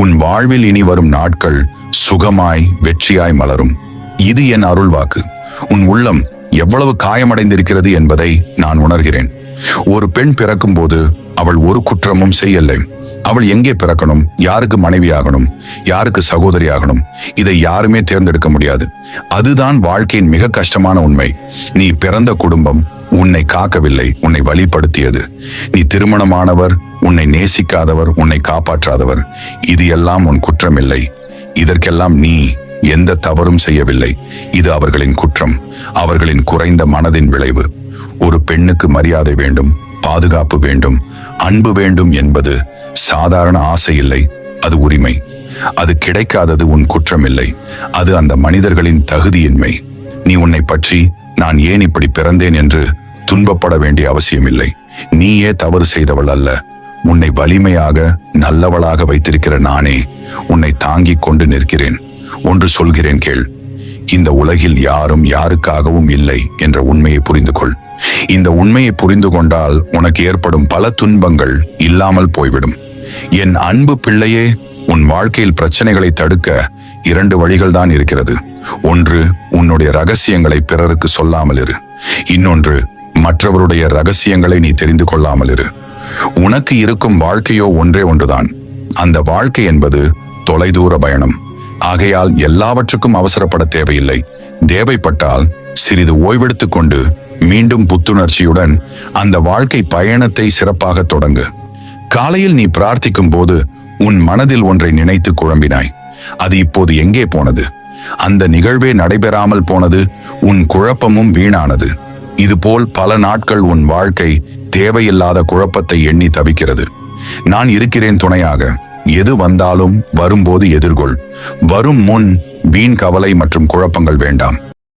உன் வாழ்வில் இனி வரும் நாட்கள் சுகமாய் வெற்றியாய் மலரும். இது என் அருள் வாக்கு. உன் உள்ளம் எவ்வளவு காயமடைந்திருக்கிறது என்பதை நான் உணர்கிறேன். ஒரு பெண் பிறக்கும் போது அவள் ஒரு குற்றமும் செய்யலை. அவள் எங்கே பிறக்கணும், யாருக்கு மனைவியாகணும், யாருக்கு சகோதரியாகணும், இதை யாருமே தேர்ந்தெடுக்க முடியாது. அதுதான் வாழ்க்கையின் மிக கஷ்டமான உண்மை. நீ பிறந்த குடும்பம் உன்னை காக்கவில்லை, உன்னை வழிப்படுத்தியது. நீ திருமணமானவர், உன்னை நேசிக்காதவர், உன்னை காப்பாற்றாதவர். இது எல்லாம் உன் குற்றமில்லை. இதற்கெல்லாம் நீ எந்த தவறும் செய்யவில்லை. இது அவர்களின் குற்றம், அவர்களின் குறைந்த மனதின் விளைவு. ஒரு பெண்ணுக்கு மரியாதை வேண்டும், பாதுகாப்பு வேண்டும், அன்பு வேண்டும் என்பது சாதாரண ஆசை இல்லை, அது உரிமை. அது கிடைக்காதது உன் குற்றமில்லை, அது அந்த மனிதர்களின் தகுதியின்மை. நீ உன்னை பற்றி நான் ஏன் இப்படி பிறந்தேன் என்று துன்பப்பட வேண்டிய அவசியமில்லை. நீயே தவறு செய்தவள் அல்ல. உன்னை வலிமையாக நல்லவளாக வைத்திருக்கிற நானே உன்னை தாங்கிக் கொண்டு நிற்கிறேன். ஒன்று சொல்கிறேன் கேள். இந்த உலகில் யாரும் யாருக்காகவும் இல்லை என்ற உண்மையை புரிந்து கொள். இந்த உண்மையை புரிந்து கொண்டால் உனக்கு ஏற்படும் பல துன்பங்கள் இல்லாமல் போய்விடும். என் அன்பு பிள்ளையே, உன் வாழ்க்கையில் பிரச்சனைகளை தடுக்க 2 வழிகள் தான் இருக்கிறது. ஒன்று, உன்னுடைய ரகசியங்களை பிறருக்கு சொல்லாமல் இரு. இன்னொன்று, மற்றவருடைய ரகசியங்களை நீ தெரிந்து கொள்ளாமல் இரு. உனக்கு இருக்கும் வாழ்க்கையோ ஒன்றே ஒன்றுதான். அந்த வாழ்க்கை என்பது தொலைதூர பயணம். ஆகையால் எல்லாவற்றுக்கும் அவசரப்பட தேவையில்லை. தேவைப்பட்டால் சிறிது ஓய்வெடுத்துக் கொண்டு மீண்டும் புத்துணர்ச்சியுடன் அந்த வாழ்க்கை பயணத்தை சிறப்பாக தொடங்கு. காலையில் நீ பிரார்த்திக்கும் போது உன் மனதில் ஒன்றை நினைத்து குழம்பினாய். அது இப்போது எங்கே போனது? அந்த நிகழ்வே நடைபெறாமல் போனது. உன் குழப்பமும் வீணானது. இதுபோல் பல நாட்கள் உன் வாழ்க்கை தேவையில்லாத குழப்பத்தை எண்ணி தவிக்கிறது. நான் இருக்கிறேன் துணையாக. எது வந்தாலும் வரும்போது எதிர்கொள். வரும் முன் வீண் கவலை மற்றும் குழப்பங்கள் வேண்டாம்.